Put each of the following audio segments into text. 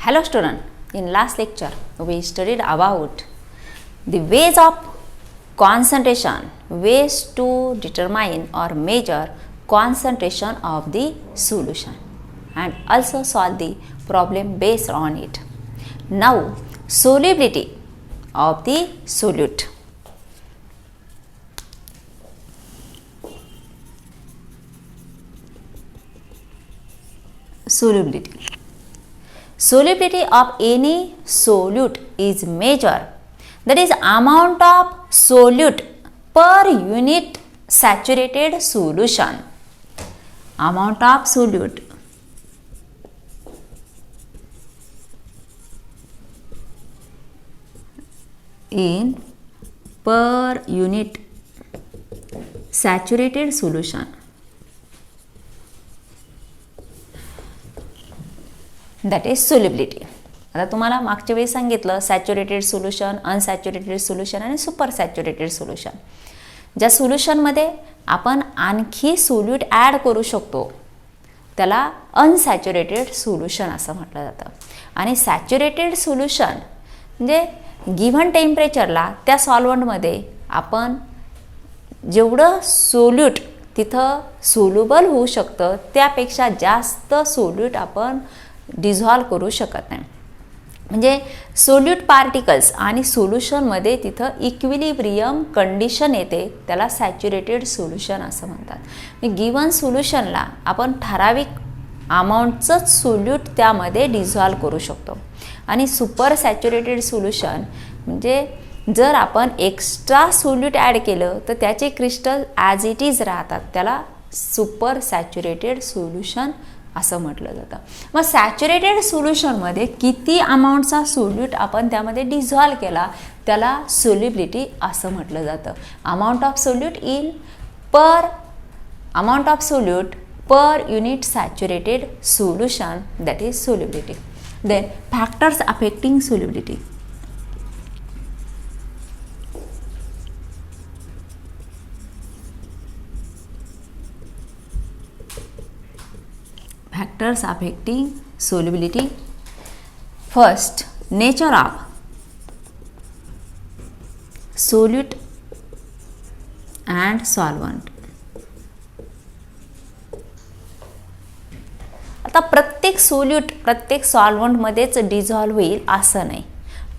Hello student, in last lecture we studied about the ways of concentration, ways to determine or measure concentration of the solution and also solve the problem based on it. Now solubility of the solute. Solubility. Solubility of any solute is measured, that is amount of solute per unit saturated solution. Amount of solute in per unit saturated solution. That is solubility. आता तुम्हाला मागच्या वेळी सांगितलं saturated solution, unsaturated solution आणि super saturated solution. ज्या सोल्युशनमध्ये आपण आणखी solute add करू शकतो त्याला अनसॅच्युरेटेड सोल्युशन असं म्हटलं जातं. आणि सॅच्युरेटेड सोल्युशन म्हणजे गिव्हन टेम्परेचरला त्या सॉल्व्हंटमध्ये आपण जेवढं सोल्यूट तिथं सोल्युबल होऊ शकतं त्यापेक्षा जास्त सोल्यूट आपण डिझॉल्व करू शकत नाही. म्हणजे सोल्यूट पार्टिकल्स आणि सोल्युशनमध्ये तिथं इक्विलिब्रियम कंडिशन येते, त्याला सॅच्युरेटेड सोल्युशन असं म्हणतात. गिवन सोल्युशनला आपण ठराविक अमाऊंटचंच सोल्यूट त्यामध्ये डिझॉल्व करू शकतो. आणि सुपर सॅच्युरेटेड सोल्युशन म्हणजे जर आपण एक्स्ट्रा सोल्यूट ॲड केलं तर त्याचे क्रिस्टल ॲज इट इज राहतात, त्याला सुपर सॅच्युरेटेड सोल्युशन असं म्हटलं जातं. मग सॅच्युरेटेड सोल्युशनमध्ये किती अमाऊंटचा सोल्यूट आपण त्यामध्ये डिझॉल्व केला त्याला सोल्युबिलिटी असं म्हटलं जातं. Amount of solute in per amount of solute per unit saturated solution, that is solubility. Then factors affecting solubility. Factors affecting solubility. First, nature of solute and solvent. आता प्रत्येक solute प्रत्येक सॉल्व्हंटमध्येच dissolve होईल असं नाही.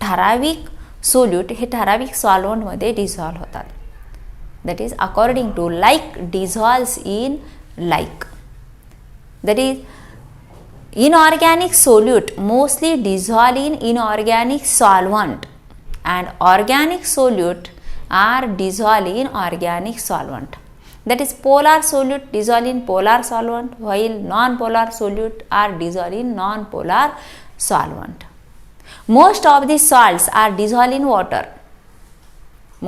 ठराविक सोल्यूट हे ठराविक सॉल्व्हंटमध्ये डिझॉल्व होतात. That is according to like dissolves in like. That is, inorganic solute mostly dissolve in inorganic solvent and organic solute are dissolved in organic solvent. That is, polar solute dissolve in polar solvent while non-polar solute are dissolved in non-polar solvent. Most of the salts are dissolved in water.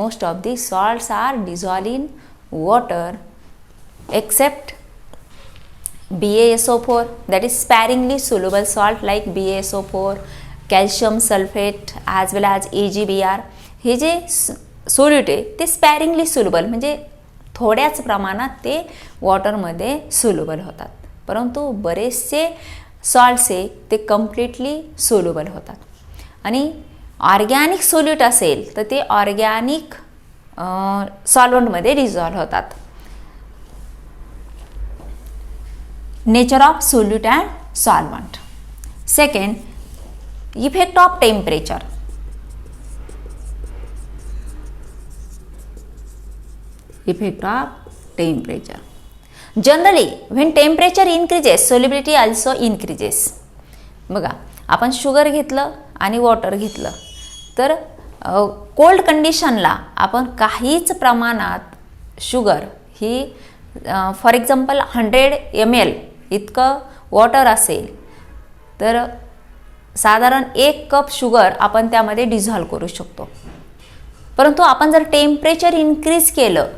Most of the salts are dissolved in water except BaSO4, that is sparingly soluble salt like BaSO4, calcium sulfate as well as AgBr. हे जे solute आहे ते स्पॅरिंगली soluble म्हणजे थोड्याच प्रमाणात ते वॉटरमध्ये soluble होतात, परंतु बरेचसे सॉल्ट्स आहे ते कम्प्लिटली सोल्युबल होतात. आणि ऑर्गॅनिक सोल्यूट असेल तर ते ऑर्गॅनिक सॉल्व्हंटमध्ये डिझॉल्व होतात. Nature of solute and solvent. Second, effect of temperature. Effect of temperature. Generally, when temperature increases, solubility also increases. बघा, आपण शुगर घेतलं आणि वॉटर घेतलं तर कोल्ड कंडिशनला आपण काहीच प्रमाणात sugar he for example 100 ml इतकं वॉटर असेल तर साधारण 1 कप शुगर आपण त्यामध्ये डिझॉल्व करू शकतो. परंतु आपण जर टेम्परेचर इन्क्रीज केलं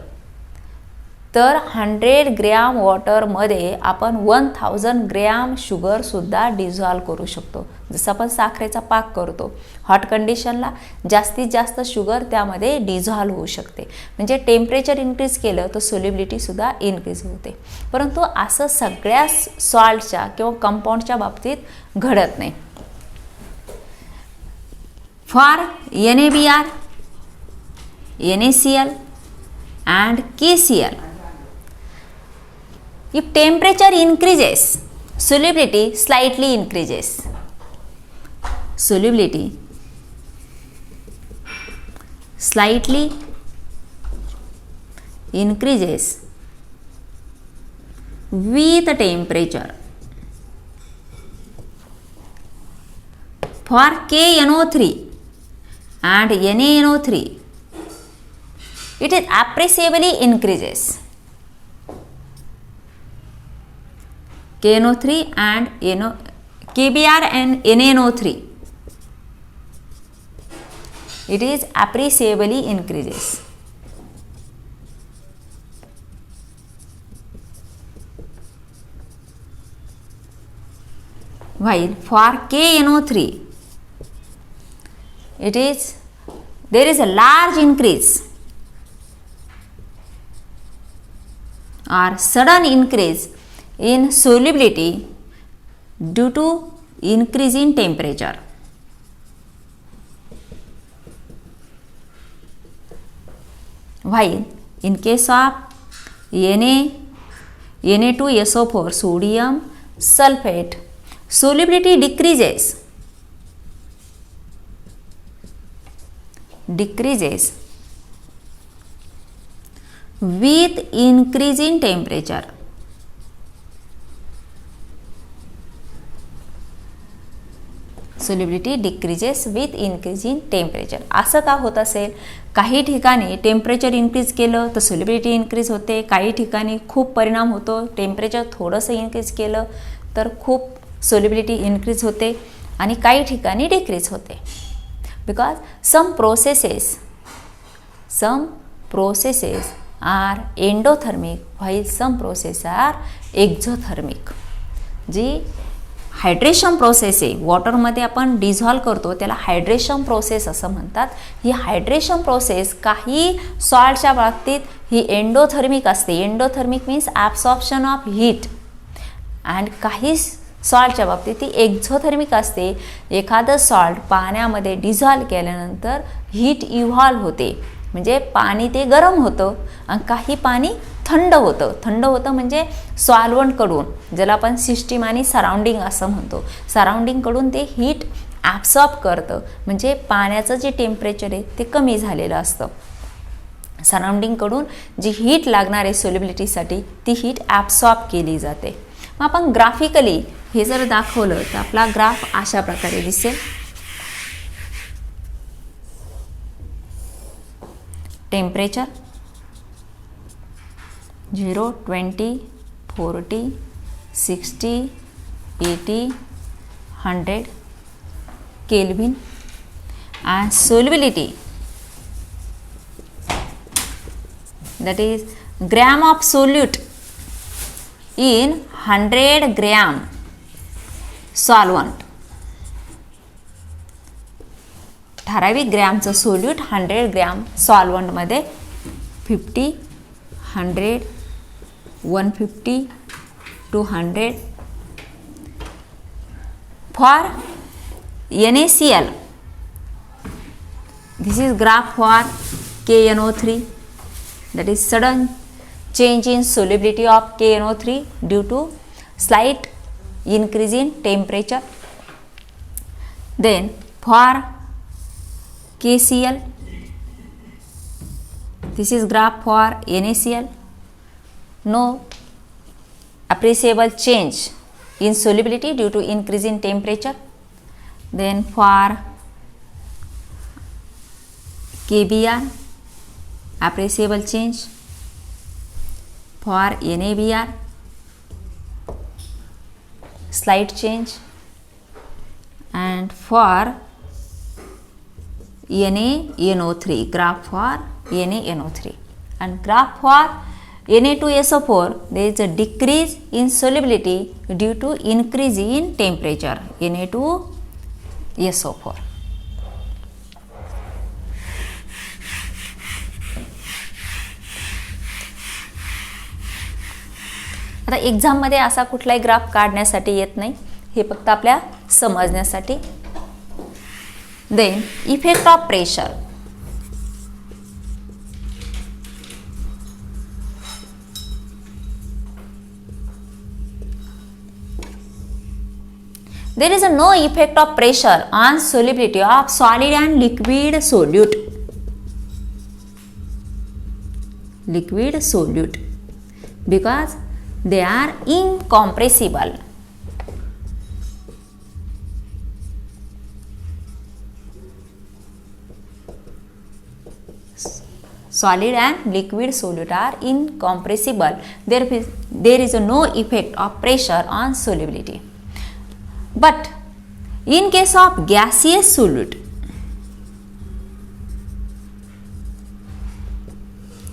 तर 100 ग्रॅम वॉटरमध्ये आपण 1000 ग्रॅम शुगरसुद्धा डिझॉल्व करू शकतो. जसं आपण साखरेचा पाक करतो, हॉट कंडिशनला जास्तीत जास्त शुगर त्यामध्ये डिझॉल्व होऊ शकते. म्हणजे टेम्परेचर इन्क्रीज केलं तर सोल्युबिलिटीसुद्धा इन्क्रीज होते. परंतु असं सगळ्या सॉल्टच्या किंवा कंपाऊंडच्या बाबतीत घडत नाही. for NaBr, NaCl and KCl. If temperature increases, solubility slightly increases. Solubility slightly increases with temperature. For KNO3 and NaNO3, it is appreciably increases. KNO3 and KBr and NaNO3, it is appreciably increases. While for KNO3, there is a large increase or sudden increase in solubility due to increase in temperature. While in case of Na2SO4 sodium sulfate, solubility decreases with increase in temperature. Solubility decreases with increase in temperature. असं का होत असेल? काही ठिकाणी temperature increase केलं तर solubility increase होते, काही ठिकाणी खूप परिणाम होतो, टेम्परेचर थोडंसं इन्क्रीज केलं तर खूप सोल्युबिलिटी इन्क्रीज होते आणि काही ठिकाणी डिक्रीज होते. Because some processes are endothermic while some processes are exothermic. जी हायड्रेशन प्रोसेस आहे, वॉटरमध्ये आपण डिझॉल्व करतो त्याला हायड्रेशन प्रोसेस असं म्हणतात. ही हायड्रेशन प्रोसेस काही सॉल्टच्या बाबतीत ही एंडोथर्मिक असते. Endothermic means absorption of heat. And काही सॉल्टच्या बाबतीत ती एक्झोथर्मिक असते. एखादं सॉल्ट पाण्यामध्ये डिझॉल्व केल्यानंतर हीट इव्हॉल्व होते, म्हणजे पाणी ते गरम होतं आणि काही पाणी थंड होतं म्हणजे सॉल्व्हंटकडून, ज्याला आपण सिस्टीम आणि सराउंडिंग असं म्हणतो, सराउंडिंगकडून ते हीट ॲब्सॉर्ब करतं, म्हणजे पाण्याचं जे टेम्परेचर आहे ते कमी झालेलं असतं. सराउंडिंगकडून जी हीट लागणार आहे सोल्युबिलिटीसाठी ती हीट ॲब्सॉर्ब केली जाते. मग आपण ग्राफिकली हे जर दाखवलं तर आपला ग्राफ अशा प्रकारे दिसेल. Temperature 0, 20, 40, 60, 80, 100 Kelvin and solubility, that is gram of solute in 100 gram solvent. ठराविक ग्रॅमचं solute 100 gram सॉल्वंटमध्ये 50, 100, 150, 200. For NaCl, this is graph for KNO3, that is sudden change in solubility of KNO3 due to slight increase in temperature. Then for KCl, this is graph for NaCl, no appreciable change in solubility due to increase in temperature. Then for KBr, appreciable change. For NaBr, slight change. And for NaNO3, graph for NaNO3. And graph for Na2SO4, there is a decrease in solubility due to increase in temperature. Na2SO4. आता एक्झाममध्ये असा कुठलाही graph काढण्यासाठी येत नाही, हे फक्त आपल्या समजण्यासाठी. Then effect of pressure. There is no effect of pressure on solubility of solid and liquid solute. Liquid solute, because they are incompressible. Solid and liquid solute are incompressible. There is no effect of pressure on solubility. But in case of gaseous solute,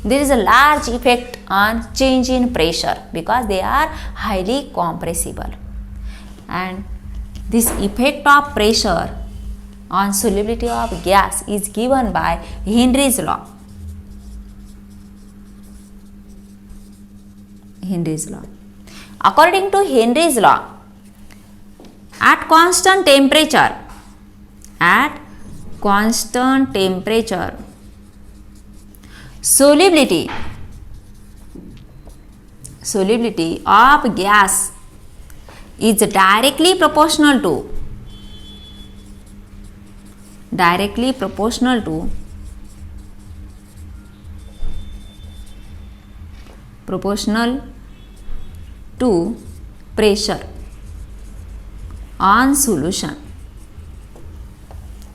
there is a large effect on change in pressure because they are highly compressible. And this effect of pressure on solubility of gas is given by Henry's law. Henry's law. According to Henry's law, at constant temperature, solubility of gas is directly proportional to pressure on solution.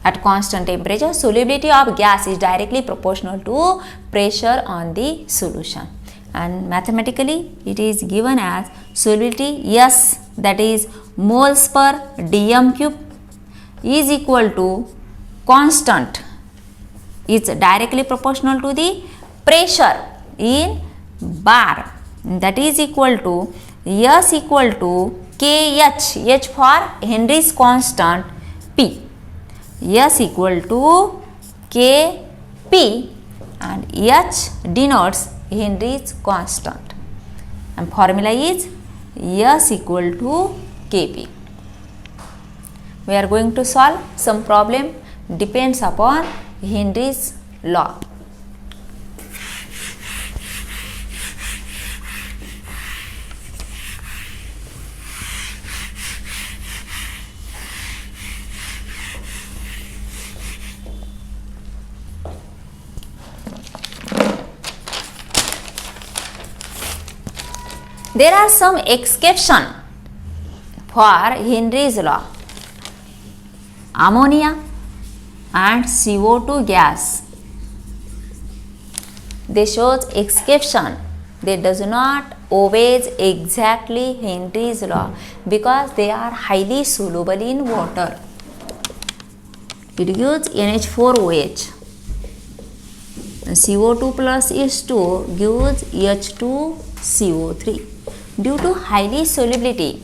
At constant temperature, solubility of gas is directly proportional to pressure on the solution. And mathematically, it is given as solubility S, that is moles per dm cube, is equal to constant. It's directly proportional to the pressure in bar, that is equal to S equal to KH, H for Henry's constant, P. S equal to Kp, and H denotes Henry's constant, and formula is S equal to Kp. We are going to solve some problem depends upon Henry's law. There are some exceptions for Henry's law. Ammonia and CO2 gas, they shows exception. They does not obeys exactly Henry's law because they are highly soluble in water. It gives NH4OH. CO2 plus H2 gives H2CO3. Due to high solubility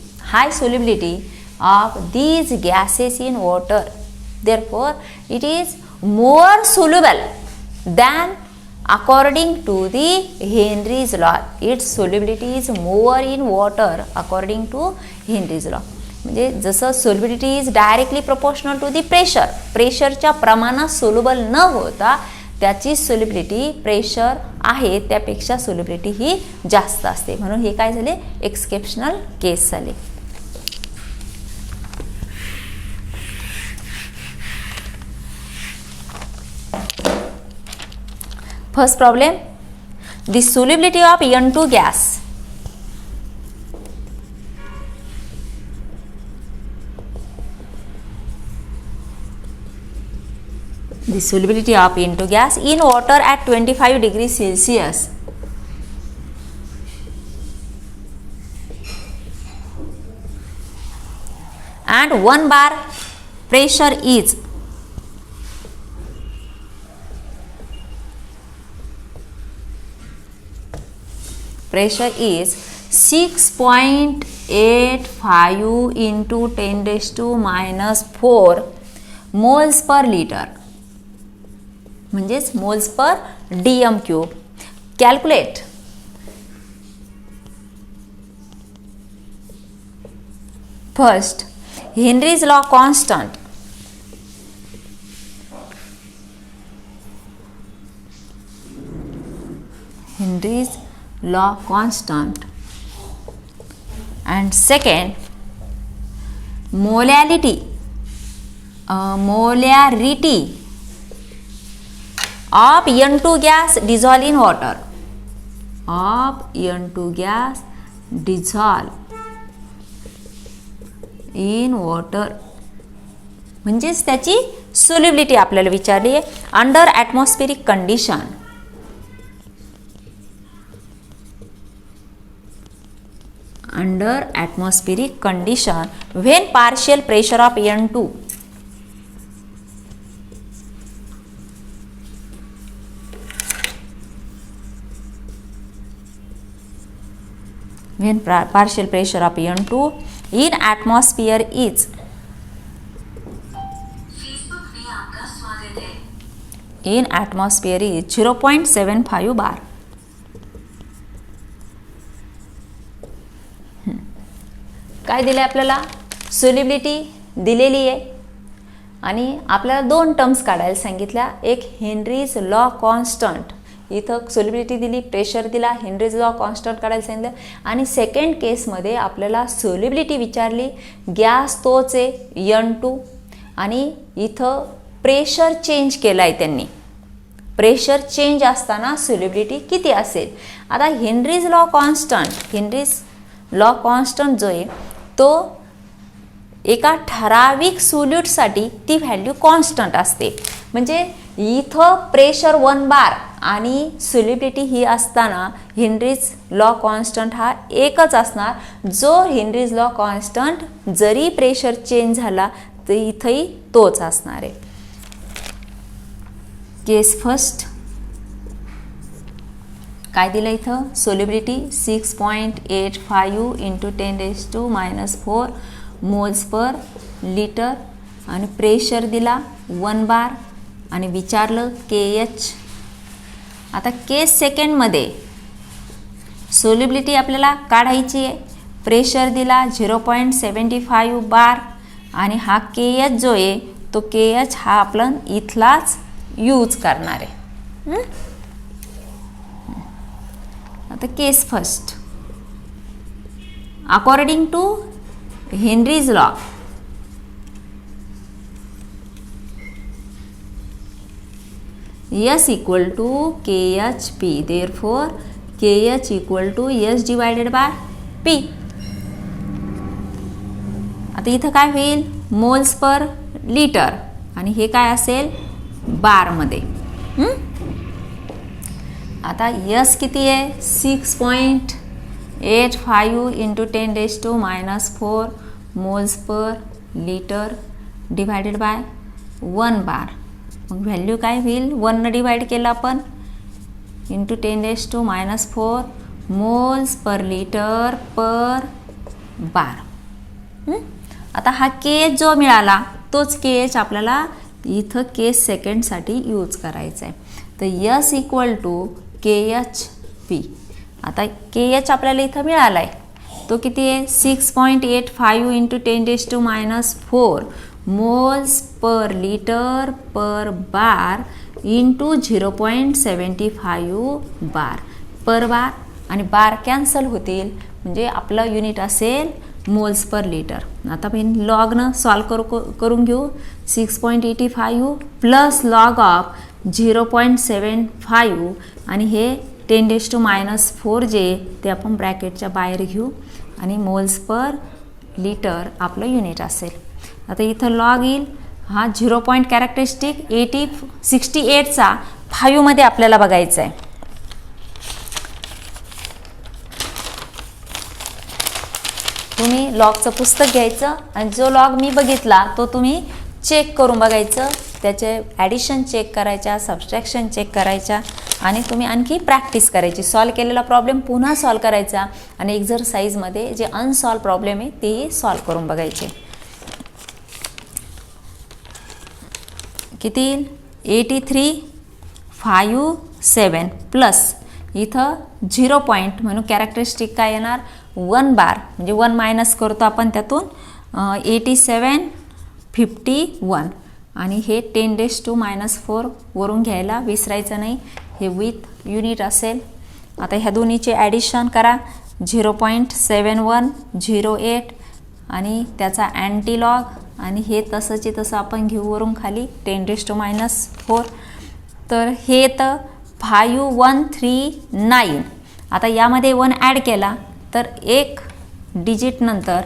of these gases in water, therefore it is more soluble than according to the Henry's law. Its solubility is more in water according to Henry's law. म्हणजे जसं solubility is directly proportional to the pressure, प्रेशरच्या प्रमाणात soluble न होता त्याची solubility pressure आहे त्यापेक्षा solubility ही जास्त असते, म्हणून हे काय झाले एक्सेप्शनल केस झाले. First problem, the solubility of N2 gas. The solubility of N2 gas in water at 25 degrees Celsius. And 1 bar pressure is pressure is 6.85 into 10 raised to minus 4 moles per liter, म्हणजेच moles per DM cube. Calculate. First, Henrys law constant. Henry's law constant. And second, molarity of N2 gas dissolve in water. Of N2 gas dissolve in water. म्हणजेच त्याची solubility आपल्याला विचारली आहे. Under atmospheric condition, under atmospheric condition when partial pressure of N2 when partial pressure of N2 in atmosphere is in atmosphere is 0.75 bar. काय दिले आपल्याला? Solubility दिलेली आहे आणि आपल्याला दोन टर्म्स काढायला सांगितल्या. एक हेनरीज लॉ कॉन्स्टंट, इथं सोल्युबिलिटी दिली, प्रेशर दिला, हेनरीज लॉ कॉन्स्टंट काढायला सांगितलं. आणि सेकंड केसमध्ये आपल्याला सोल्युबिलिटी विचारली. गॅस तोच आहे N2 आणि इथं प्रेशर चेंज केला आहे त्यांनी. प्रेशर चेंज असताना सोल्युबिलिटी किती असेल? आता हेनरीज लॉ कॉन्स्टंट जो आहे तो एका ठराविक सोल्यूटसाठी ती व्हॅल्यू कॉन्स्टंट असते. म्हणजे इथं प्रेशर 1 बार आणि सोल्युबिलिटी ही असताना हेनरीज लॉ कॉन्स्टंट हा एकच असणार. जो हेनरीज लॉ कॉन्स्टंट जरी प्रेशर चेंज झाला तर इथंही तोच असणार आहे. केस फर्स्ट काय दिलं इथं? Solubility 6.85 into 10⁻⁻⁴ moles per litre आणि प्रेशर दिला 1 बार आणि विचारलं KH. आता केस सेकंडमध्ये सोल्युबिलिटी आपल्याला काढायची आहे. प्रेशर दिला 0.75 बार आणि हा KH जो आहे तो KH हा आपण इथलाच यूज करणार आहे. आता case first, according to Henry's law S equal to KHP, therefore KH equal to S divided by P. आता इथं काय होईल? मोल्स पर लिटर आणि हे काय असेल? बार मध्ये. आता S किती आहे? 6.85 into 10⁻⁴ moles per litre divided by 1 bar. मग व्हॅल्यू काय होईल? 1 डिवाइड केलं आपण into 10⁻⁴ moles per litre per bar. आता हा KH जो मिळाला तोच KH आपल्याला इथं केस सेकंडसाठी यूज करायचा आहे. तर S इक्वल टू KHP. आता KH आपल्याला इथं मिळाला आहे तो किती आहे? 6.85 into 10⁻⁴ moles per litre per bar into 0.75 bar per bar आणि बार कॅन्सल होतील म्हणजे आपलं युनिट असेल मोल्स पर लिटर. आता आपण लॉगनं सॉल्व करून घेऊ. 6.85 प्लस लॉग ऑफ 0.75 आणि हे 10⁻⁴ जे ते आपण ब्रॅकेटच्या बाहेर घेऊ आणि मोल्स पर लिटर आपलं युनिट असेल. आता इथं लॉग येईल. हा 0 पॉईंट कॅरेक्टरिस्टिक 68चा 5 मध्ये आपल्याला बघायचा आहे. तुम्ही लॉगचं पुस्तक घ्यायचं आणि जो लॉग मी बघितला तो तुम्ही चेक करून बघायचं. त्याचे ॲडिशन चेक करायच्या, सबस्ट्रॅक्शन चेक करायच्या आणि तुम्ही आणखी प्रॅक्टिस करायची. सॉल्व केलेला प्रॉब्लेम पुन्हा सॉल्व करायचा आणि एक्झरसाइजमध्ये जे अनसॉल्व प्रॉब्लेम आहे तेही सॉल्व करून बघायचे. किती येईल? 8357 प्लस इथं 0 पॉईंट म्हणून कॅरेक्टरिस्टिक काय येणार? 1 बार म्हणजे 1 मायनस करतो आपण त्यातून 8751 आणि हे 10⁻⁴ वरून घ्यायला विसरायचं नाही. हे विथ युनिट असेल आता ह्या दोन्हीचे ॲडिशन करा. 0.7108 आणि त्याचा अँटीलॉग, आणि हे तसंचे तसं आपण घेऊ वरून खाली 10⁻⁻⁴. तर हे तर 5139. आता यामध्ये 1 ॲड केला तर एक डिजिट नंतर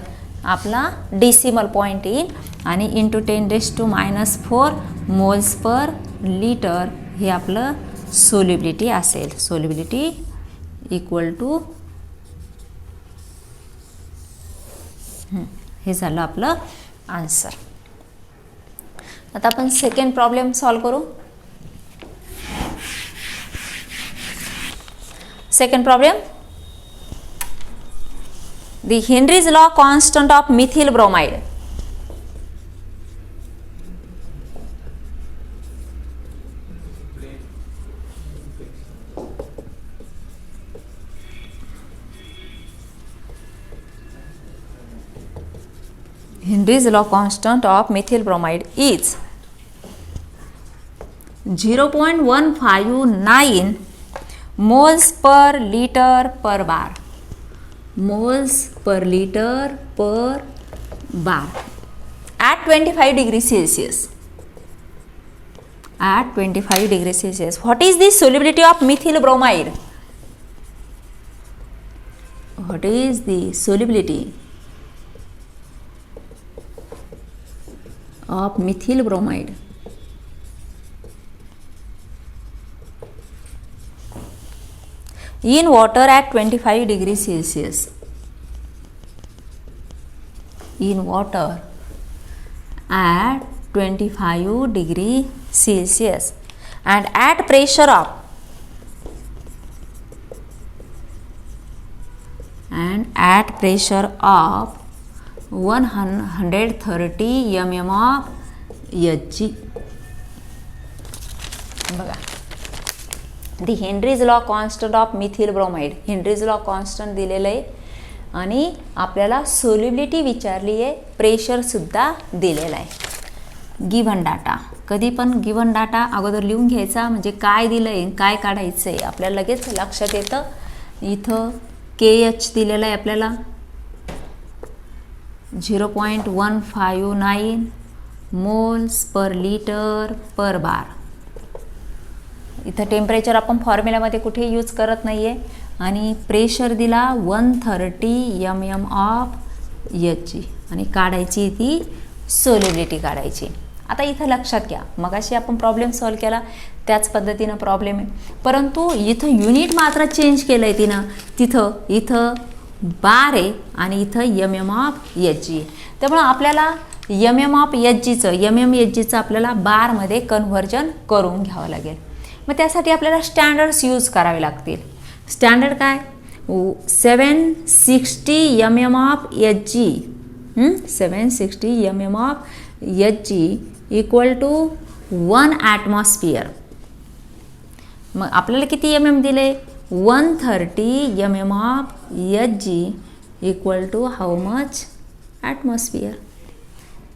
आपला डेसिमल पॉईंट येईल आणि इंटू 10⁻⁴ मोल्स पर लिटर हे आपलं सोल्युबिलिटी असेल. सोल्युबिलिटी इक्वल टू हे झालं आपलं आन्सर. आता आपण सेकंड प्रॉब्लेम सॉल्व करू. Second problem, the Henry's law constant of methyl bromide. Henry's law constant of methyl bromide is 0.159 moles per liter per bar. Moles per liter per bar at 25 degrees Celsius. At 25 degrees Celsius. What is the solubility of methyl bromide? What is the solubility of methyl bromide? In water at 25 degrees Celsius. In water at 25 degrees Celsius and at pressure of 130 mm of Hg. बघा, the Henry's law constant of methyl bromide. Henry's law constant दिलेलं आहे आणि आपल्याला solubility विचारली आहे, प्रेशरसुद्धा दिलेलं आहे. Given data, कधी पण गिव्हन डाटा अगोदर लिहून घ्यायचा, म्हणजे काय दिलं आहे काय काढायचं आहे आपल्याला लगेच लक्षात येतं. इथं KH दिलेलं आहे आपल्याला 0.159 मोल्स पर लिटर पर बार. इथं टेम्परेचर आपण फॉर्म्युलामध्ये कुठे यूज करत नाही आहे. आणि प्रेशर दिला 130 mm ऑफ Hg आणि काढायची ती सोल्युबिलिटी काढायची. आता इथं लक्षात घ्या, मगाशी आपण प्रॉब्लेम सॉल्व केला त्याच पद्धतीनं प्रॉब्लेम आहे, परंतु इथं युनिट मात्र चेंज केलं आहे तिनं. इथं बार आहे आणि इथं mm ऑफ Hg आहे. त्यामुळं आपल्याला mm ऑफ Hgचं आपल्याला बारमध्ये कन्व्हर्जन करून घ्यावं लागेल. मग त्यासाठी आपल्याला स्टँडर्ड्स यूज करावे लागतील. स्टँडर्ड काय, 760 mm of Hg, 760 mm of Hg equal to 1 atmosphere. मग आपल्याला किती mm दिले, 130 mm of Hg equal to how much, atmosphere.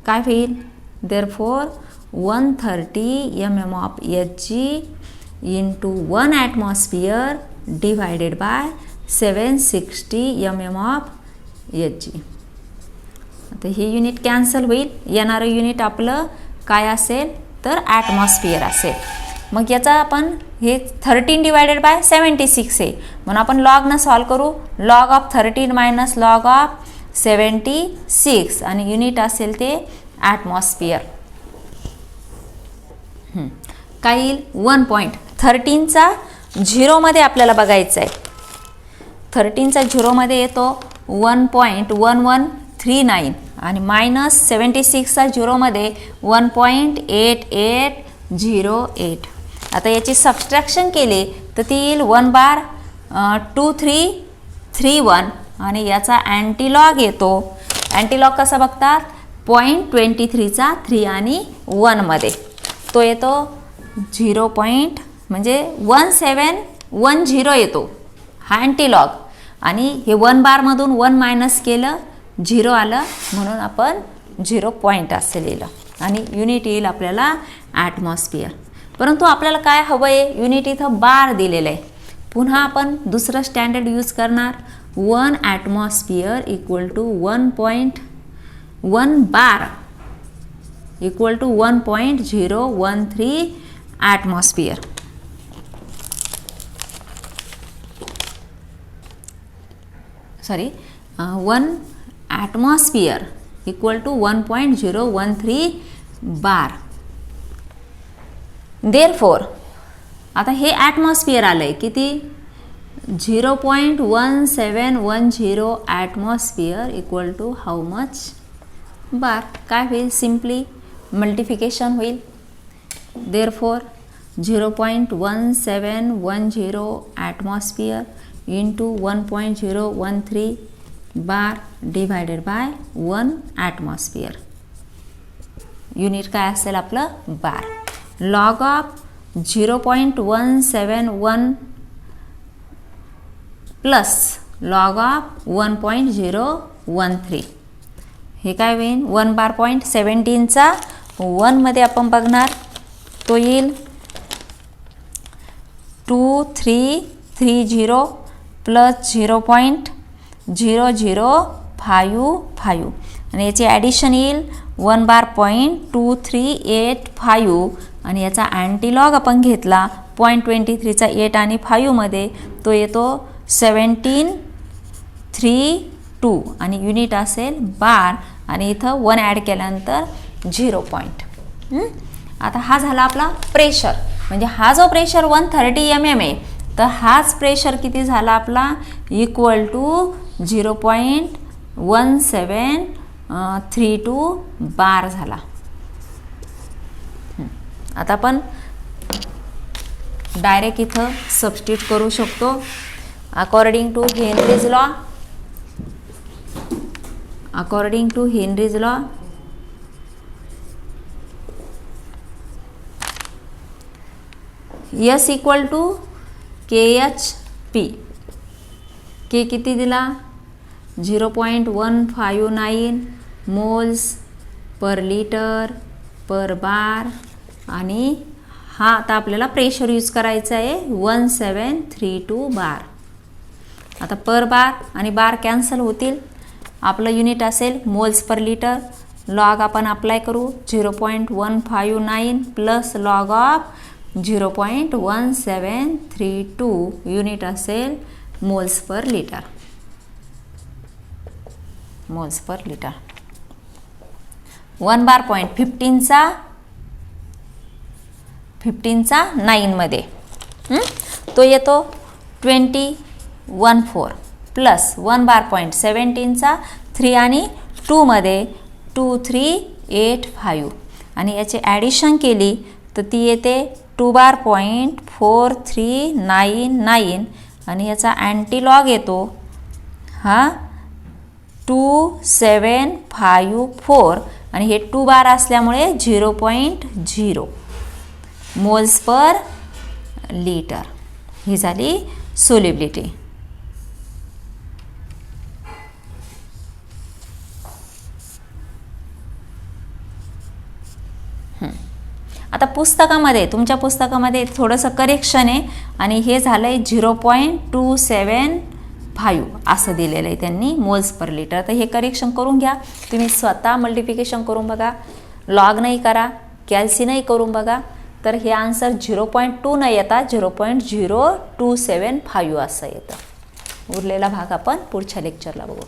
काय होईल, therefore 130 mm of Hg into 1 atmosphere divided by 760 mm of Hg. आता हे युनिट कॅन्सल होईल, येणारं युनिट आपलं काय असेल तर ॲटमॉस्फिअर असेल. मग याचा आपण हे 13 डिवायडेड बाय 76 आहे म्हणून आपण लॉगनं सॉल्व करू. Log of 13 minus log of 76 आणि युनिट असेल ते ॲटमॉस्फिअर. काय येईल, 1.13चा झिरोमध्ये आपल्याला बघायचं आहे. 13चा झिरोमध्ये येतो 1.1139 आणि मायनस 76चा झिरोमध्ये 1.8808. आता याची सबस्ट्रॅक्शन केली तर ती येईल 1 बार 2331 आणि याचा अँटीलॉग येतो. अँटीलॉग कसा बघतात, 0.23चा 3 आणि 1 मध्ये तो येतो 0. म्हणजे 1710 येतो हा अँटीलॉग. आणि हे 1 बारमधून 1 मायनस केलं 0 आलं म्हणून आपण 0 असं लिहिलं आणि युनिट येईल आपल्याला ॲटमॉस्फिअर. परंतु आपल्याला काय हवं आहे, युनिट इथं बार दिलेलं आहे. पुन्हा आपण दुसरं स्टँडर्ड यूज करणार. 1 atmosphere equal to 1 bar equal to 1.013 atmosphere. Sorry 1 atmosphere equal to 1.013 bar. Therefore आता हे ॲटमॉस्फिअर आलंय किती 0.1710 atmosphere equal to how much bar. काय होईल सिम्पली मल्टिफिकेशन होईल. Therefore 0.1710 atmosphere into 1.013 bar divided by 1 atmosphere. Unit काय असेल आपलं bar. Log of 0.171 plus log of 1.013 हे काय होईल 1 बार 0.17चा 1 मध्ये आपण बघणार तो येईल 2330 प्लस 0.0055 आणि याची ॲडिशन येईल 1 बार 0.2385 आणि याचा अँटीलॉग आपण घेतला 0.23चा 8 आणि 5 मध्ये तो येतो 1732 आणि युनिट असेल बार आणि इथं 1 ॲड केल्यानंतर 0 पॉईंट. आता हा झाला आपला प्रेशर. म्हणजे हा जो प्रेशर 130 mm आहे तर हाच प्रेशर किती झाला आपला इक्वल टू 0.1732 बार झाला. आता आपण डायरेक्ट इथं सबस्टिट्यूट करू शकतो. According to Henry's law S equal to KHP. K किती दिला 0.159 moles per litre per bar आणि हा आता आपल्याला प्रेशर यूज करायचा आहे 1732 बार. आता पर बार आणि बार कॅन्सल होतील. आपलं युनिट असेल मोल्स पर लिटर. लॉग आपण अप्लाय करू 0.159 प्लस लॉग ऑफ 0.1732 युनिट असेल मोल्स पर लिटर. 1 बार 15चा 9 मध्ये तो येतो 2014 प्लस 1 बार 0.17चा 3 आणि 2 मध्ये 2385 आणि याची ॲडिशन केली तर ती येते 2 बार 0.4399 आणि याचा अँटीलॉग येतो हा 2754 आणि हे 2 बार असल्यामुळे 0.0 मोल्स पर लिटर. ही झाली सोल्युबिलिटी. आता पुस्तकामध्ये तुमच्या पुस्तकामध्ये थोडंसं करेक्शन आहे आणि हे झालं आहे 0.275 असं दिलेलं आहे त्यांनी मोल्स पर लिटर. तर हे करेक्शन करून घ्या तुम्ही स्वतः. मल्टिप्लिकेशन करून बघा. लॉग नाही करा कॅल्सी नाही करून बघा. तर हे आन्सर 0.2 नाही येता 0.0275 असं येतं. उरलेला भाग आपण पुढच्या लेक्चरला बघू.